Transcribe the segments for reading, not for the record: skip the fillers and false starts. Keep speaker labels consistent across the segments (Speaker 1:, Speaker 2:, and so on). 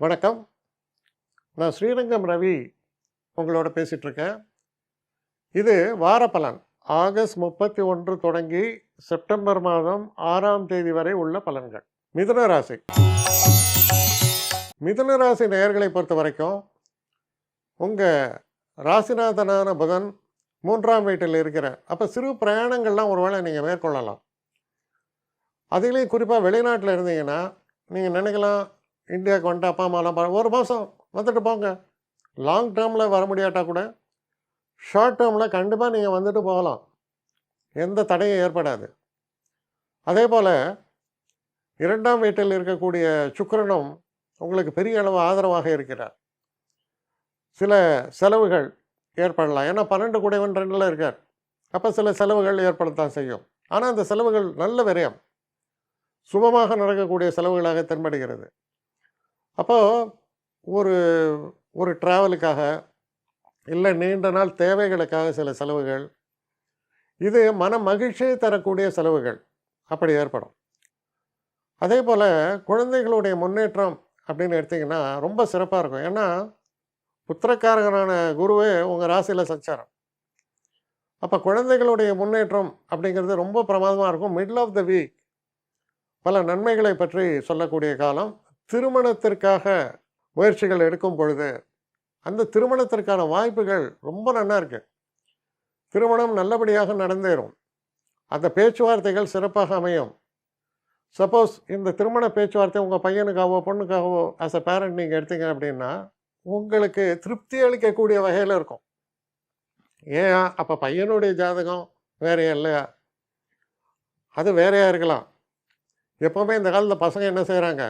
Speaker 1: வணக்கம். நான் ஸ்ரீரங்கம் ரவி உங்களோட பேசிகிட்ருக்கேன். இது வாரப்பலன். ஆகஸ்ட் 31 தொடங்கி செப்டம்பர் மாதம் 6ஆம் தேதி வரை உள்ள பலன்கள். மிதுன ராசி. மிதுன ராசி நேயர்களை பொறுத்த வரைக்கும் உங்கள் ராசிநாதனான புதன் 3ஆம் வீட்டில் இருக்கிறார். அப்போ சிறு பிரயாணங்கள்லாம் ஒருவேளை நீங்கள் மேற்கொள்ளலாம். அதுலேயும் குறிப்பாக வெளிநாட்டில் இருந்தீங்கன்னா நீங்கள் நினைக்கலாம், இந்தியாவுக்கு வந்துட்டு அப்பா அம்மாலாம் ஒரு மாதம் வந்துட்டு போங்க. லாங் டேர்மில் வர முடியாட்டா கூட ஷார்ட் டேர்மில் கண்டிப்பாக நீங்கள் வந்துட்டு போகலாம். எந்த தடையும் ஏற்படாது. அதே போல் 2ஆம் வீட்டில் இருக்கக்கூடிய சுக்கிரனும் உங்களுக்கு பெரிய அளவு ஆதரவாக இருக்கிறார். சில செலவுகள் ஏற்படலாம். ஏன்னா 12 கூடையவன் 2ல் இருக்கார். அப்போ சில செலவுகள் ஏற்படத்தான் செய்யும். ஆனால் அந்த செலவுகள் நல்ல விரயம், சுபமாக நடக்கக்கூடிய செலவுகளாக தென்படுகிறது. அப்போது ஒரு ஒரு ட்ராவலுக்காக இல்லை நீண்ட நாள் தேவைகளுக்காக சில செலவுகள், இது மன மகிழ்ச்சியை தரக்கூடிய செலவுகள் அப்படி ஏற்படும். அதே போல் குழந்தைகளுடைய முன்னேற்றம் அப்படின்னு எடுத்திங்கன்னா ரொம்ப சிறப்பாக இருக்கும். ஏன்னா புத்திரக்காரகனான குருவே உங்கள் ராசியில் சஞ்சாரம். அப்போ குழந்தைகளுடைய முன்னேற்றம் அப்படிங்கிறது ரொம்ப பிரமாதமாக இருக்கும். மிடில் ஆஃப் த வீக் பல நன்மைகளை பற்றி சொல்லக்கூடிய காலம். திருமணத்திற்காக முயற்சிகள் எடுக்கும் பொழுது அந்த திருமணத்திற்கான வாய்ப்புகள் ரொம்ப நல்லா இருக்குது. திருமணம் நல்லபடியாக நடந்தேறும். அந்த பேச்சுவார்த்தைகள் சிறப்பாக அமையும். சப்போஸ் இந்த திருமண பேச்சுவார்த்தை உங்கள் பையனுக்காகவோ பொண்ணுக்காகவோ ஆஸ் அ பேரண்ட் நீங்கள் எடுத்தீங்க அப்படின்னா உங்களுக்கு திருப்தி அளிக்கக்கூடிய வகையில் இருக்கும். ஏன் அப்போ பையனுடைய ஜாதகம் வேறையா இல்லையா? அது வேறையா இருக்கலாம். எப்போவுமே இந்த காலத்தில் பசங்க என்ன செய்கிறாங்க,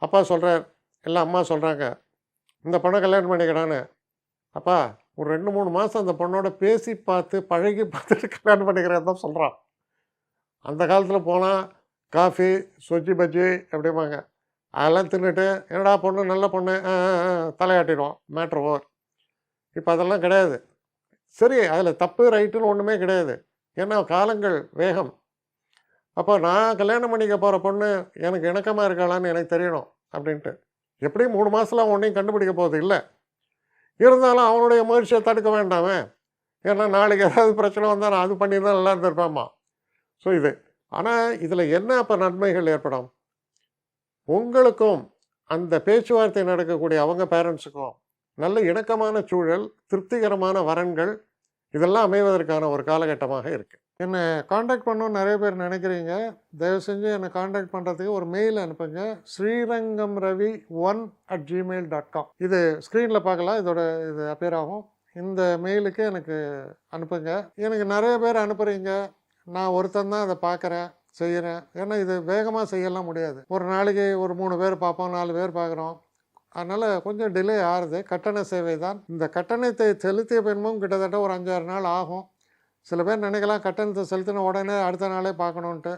Speaker 1: அப்பா சொல்கிறார் இல்லை அம்மா சொல்கிறாங்க இந்த பொண்ணை கல்யாணம் பண்ணிக்கிறான்னு. அப்பா ஒரு 2-3 மாதம் அந்த பொண்ணோட பேசி பார்த்து பழகி பார்த்துட்டு கல்யாணம் பண்ணிக்கிறேன்னு தான் சொல்கிறான். அந்த காலத்தில் போனால் காஃபி சொஜ்ஜி பஜ்ஜி அப்படிம்பாங்க. அதெல்லாம் தின்னுட்டு என்னடா பொண்ணு நல்ல பொண்ணு தலையாட்டிடுவோம், மேட்ரு ஓவர். இப்போ அதெல்லாம் கிடையாது. சரி, அதில் தப்பு ரைட்டுன்னு ஒன்றுமே கிடையாது. ஏன்னா காலங்கள் வேகம். அப்போ நான் கல்யாணம் பண்ணிக்க போகிற பொண்ணு எனக்கு இணக்கமாக இருக்காளான்னு எனக்கு தெரியணும் அப்படின்ட்டு. எப்படியும் 3 மாதத்தில் ஒன்றையும் கண்டுபிடிக்க போகிறது இல்லை. இருந்தாலும் அவனுடைய முயற்சியை தடுக்க வேண்டாமே. ஏன்னா நாளைக்கு ஏதாவது பிரச்சனை வந்தால் நான் அது பண்ணி தான் நல்லா இருந்திருப்பேம்மா. ஸோ இது ஆனால் இதில் என்ன அப்போ நன்மைகள் ஏற்படும்? உங்களுக்கும் அந்த பேச்சுவார்த்தை நடக்கக்கூடிய அவங்க பேரண்ட்ஸுக்கும் நல்ல இணக்கமான சூழல், திருப்திகரமான வரன்கள் இதெல்லாம் அமைவதற்கான ஒரு காலகட்டமாக இருக்குது. என்னை காண்டாக்ட் பண்ணணும்னு நிறைய பேர் நினைக்கிறீங்க. தயவு செஞ்சு என்னை காண்டாக்ட் பண்ணுறதுக்கு ஒரு மெயில் அனுப்புங்க. srirangamravi1@gmail.com. இது ஸ்க்ரீனில் பார்க்கலாம், இது அப்பியர் ஆகும். இந்த மெயிலுக்கு எனக்கு அனுப்புங்க. எனக்கு நிறைய பேர் அனுப்புகிறீங்க. நான் ஒருத்தன் தான் அதை பார்க்குறேன், செய்கிறேன். ஏன்னா இது வேகமாக செய்யலாம் முடியாது. ஒரு நாளைக்கு ஒரு 3 பேர் பார்ப்போம், 4 பேர் பார்க்குறோம். அதனால் கொஞ்சம் டிலே ஆகுது. கட்டண சேவை தான். இந்த கட்டணத்தை செலுத்திய பின்பும் கிட்டத்தட்ட ஒரு 5-6 நாள் ஆகும். சில பேர் நினைக்கலாம் கட்டணத்தை செலுத்தின உடனே அடுத்த நாளே பார்க்கணுன்ட்டு.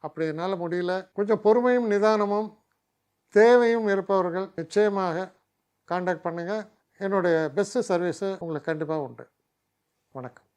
Speaker 1: அப்படி என்னால் முடியல. கொஞ்சம் பொறுமையும் நிதானமும் தேவையும் இருப்பவர்கள் நிச்சயமாக காண்டாக்ட் பண்ணுங்கள். என்னுடைய பெஸ்ட்டு சர்வீஸு உங்களுக்கு கண்டிப்பாக உண்டு. வணக்கம்.